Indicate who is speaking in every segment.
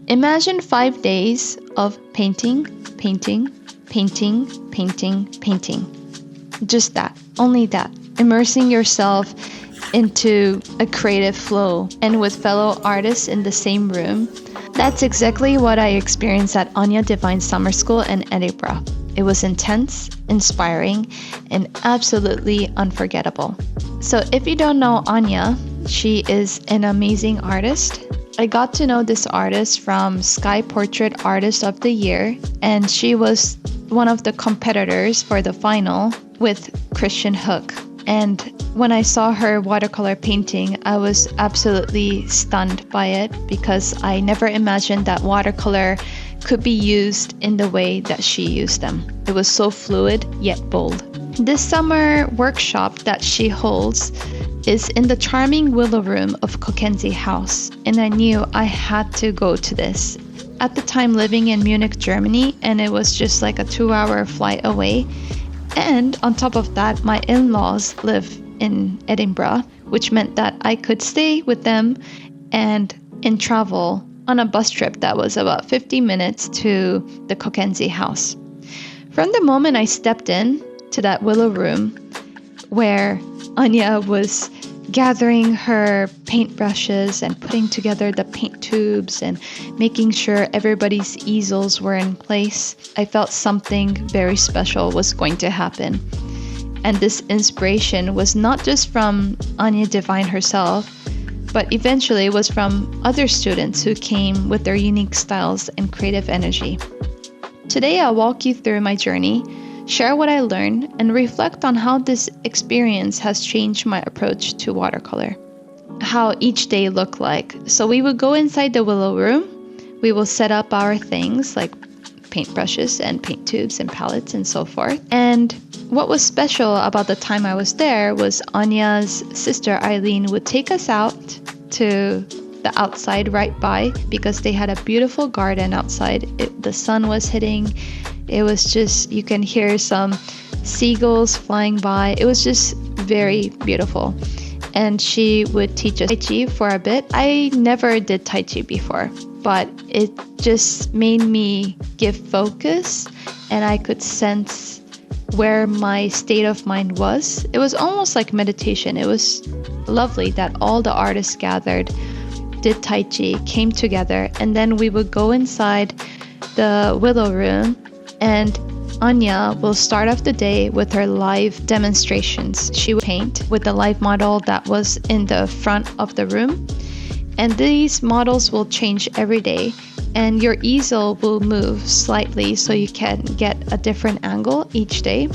Speaker 1: Imagine 5 days of painting, painting, painting, painting, painting. Just that, only that. Immersing yourself into a creative flow and with fellow artists in the same room. That's exactly what I experienced at Aine Divine Summer School in Edinburgh. It was intense, inspiring, and absolutely unforgettable. So if you don't know Aine, she is an amazing artist. I got to know this artist from Sky Portrait Artist of the Year, and she was one of the competitors for the final with Christian Hook. And when I saw her watercolor painting, I was absolutely stunned by it because I never imagined that watercolor could be used in the way that she used them. It was so fluid yet bold. This summer workshop that she holds is in the charming Willow Room of Cockenzie House, and I knew I had to go to this. At the time living in Munich, Germany, and it was just like a 2-hour flight away. And on top of that, my in-laws live in Edinburgh, which meant that I could stay with them and travel on a bus trip that was about 50 minutes to the Cockenzie House. From the moment I stepped in to that Willow Room where Aine was gathering her paintbrushes and putting together the paint tubes and making sure everybody's easels were in place, I felt something very special was going to happen. And this inspiration was not just from Aine Divine herself, but eventually was from other students who came with their unique styles and creative energy. Today I'll walk you through my journey, share what I learned, and reflect on how this experience has changed my approach to watercolor. How each day looked like. So we would go inside the Willow Room. We will set up our things like paintbrushes and paint tubes and palettes and so forth. And what was special about the time I was there was Aine's sister Eileen would take us out to the outside right by because they had a beautiful garden outside. The sun was hitting. It was just, you can hear some seagulls flying by. It was just very beautiful. And she would teach us Tai Chi for a bit. I never did Tai Chi before, but it just made me give focus and I could sense where my state of mind was. It was almost like meditation. It was lovely that all the artists gathered, did Tai Chi, came together, and then we would go inside the Willow Room. And Aine will start off the day with her live demonstrations. She would paint with the live model that was in the front of the room. And these models will change every day. And your easel will move slightly so you can get a different angle each day.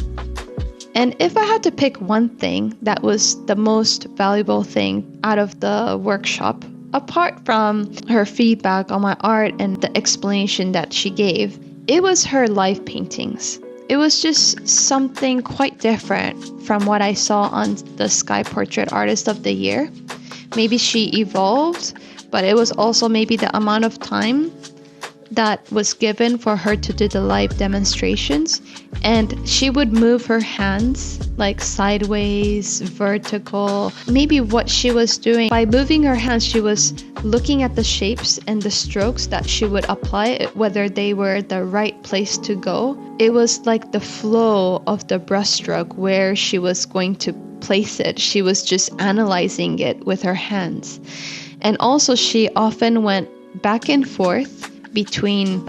Speaker 1: And if I had to pick one thing that was the most valuable thing out of the workshop, apart from her feedback on my art and the explanation that she gave, it was her live paintings. It was just something quite different from what I saw on the Sky Portrait Artist of the Year. Maybe she evolved, but it was also maybe the amount of time that was given for her to do the live demonstrations. And she would move her hands like sideways, vertical. Maybe what she was doing, by moving her hands, she was looking at the shapes and the strokes that she would apply, whether they were the right place to go. It was like the flow of the brushstroke where she was going to place it. She was just analyzing it with her hands. And also she often went back and forth between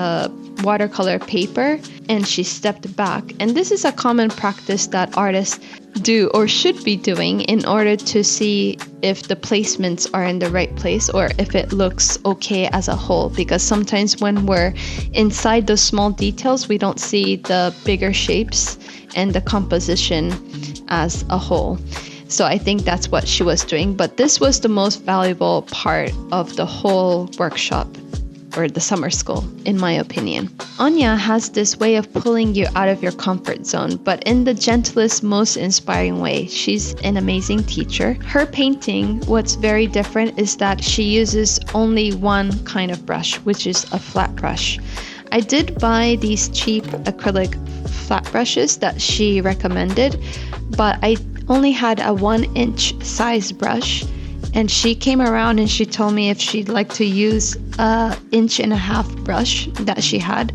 Speaker 1: watercolor paper and she stepped back. And this is a common practice that artists do or should be doing in order to see if the placements are in the right place or if it looks okay as a whole, because sometimes when we're inside those small details we don't see the bigger shapes and the composition as a whole. So I think that's what she was doing, but this was the most valuable part of the whole workshop or the summer school, in my opinion. Aine has this way of pulling you out of your comfort zone, but in the gentlest, most inspiring way. She's an amazing teacher. Her painting, what's very different is that she uses only one kind of brush, which is a flat brush. I did buy these cheap acrylic flat brushes that she recommended, but I only had a 1-inch size brush. And she came around and she told me if she'd like to use a 1.5 inch brush that she had.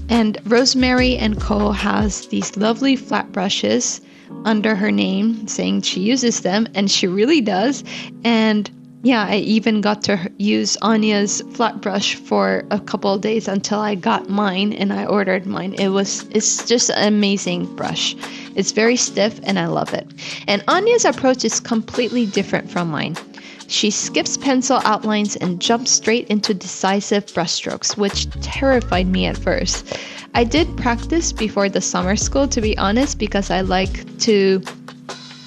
Speaker 1: And Rosemary & Co. has these lovely flat brushes under her name saying she uses them, and she really does. And yeah, I even got to use Anya's flat brush for a couple of days until I got mine and I ordered mine. It's just an amazing brush. It's very stiff and I love it. And Anya's approach is completely different from mine. She skips pencil outlines and jumps straight into decisive brushstrokes, which terrified me at first. I did practice before the summer school, to be honest, because I like to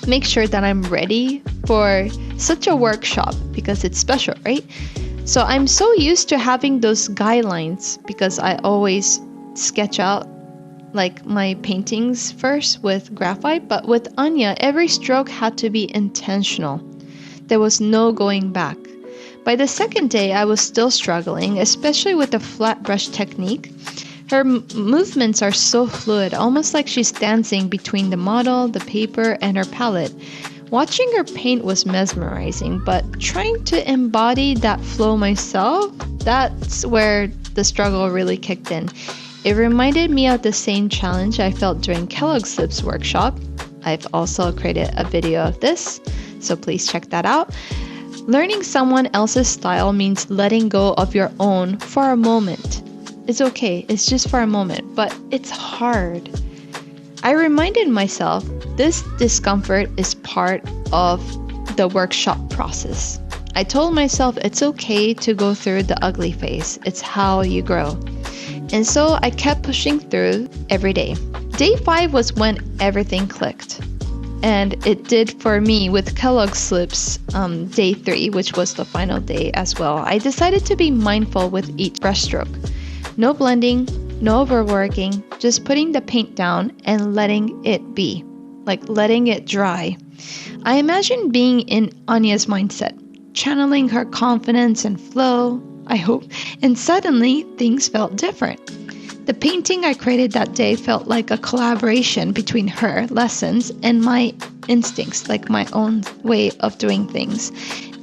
Speaker 1: make sure that I'm ready for such a workshop because it's special, right? So I'm so used to having those guidelines because I always sketch out like my paintings first with graphite, but with Anya, every stroke had to be intentional. There was no going back. By the second day, I was still struggling, especially with the flat brush technique. Her movements are so fluid, almost like she's dancing between the model, the paper, and her palette. Watching her paint was mesmerizing, but trying to embody that flow myself, that's where the struggle really kicked in. It reminded me of the same challenge I felt during Kellogg's Lips workshop. I've also created a video of this, so please check that out. Learning someone else's style means letting go of your own for a moment. It's okay, it's just for a moment, but it's hard. I reminded myself this discomfort is part of the workshop process. I told myself it's okay to go through the ugly phase. It's how you grow. And so I kept pushing through every day. Day 5 was when everything clicked. And it did for me with Kellogg's Lips day 3, which was the final day as well. I decided to be mindful with each brushstroke. No blending, no overworking, just putting the paint down and letting it be, like letting it dry. I imagine being in Anya's mindset, channeling her confidence and flow, I hope, and suddenly things felt different. The painting I created that day felt like a collaboration between her lessons and my instincts, like my own way of doing things.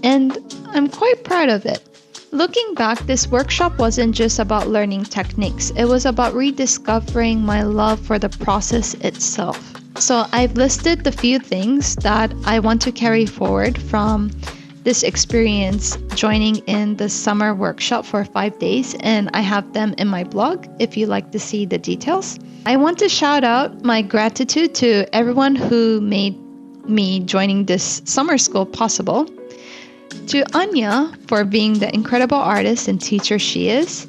Speaker 1: And I'm quite proud of it. Looking back, this workshop wasn't just about learning techniques. It was about rediscovering my love for the process itself. So I've listed the few things that I want to carry forward from this experience joining in the summer workshop for 5 days, and I have them in my blog if you'd like to see the details. I want to shout out my gratitude to everyone who made me joining this summer school possible. To Anya for being the incredible artist and teacher she is.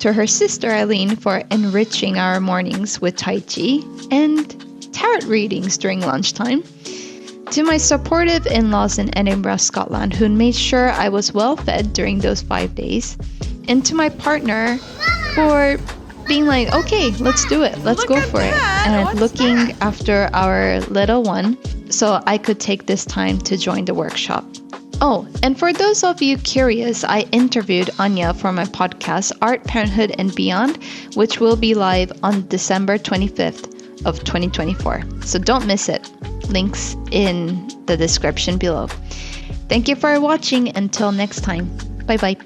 Speaker 1: To her sister Eileen for enriching our mornings with Tai Chi and tarot readings during lunchtime. To my supportive in-laws in Edinburgh, Scotland, who made sure I was well fed during those 5 days. And to my partner for being like, okay, let's do it. Let's go for it. And looking after our little one so I could take this time to join the workshop. Oh, and for those of you curious, I interviewed Anya for my podcast, Art, Parenthood, and Beyond, which will be live on December 25th of 2024. So don't miss it. Links in the description below. Thank you for watching. Until next time. Bye-bye.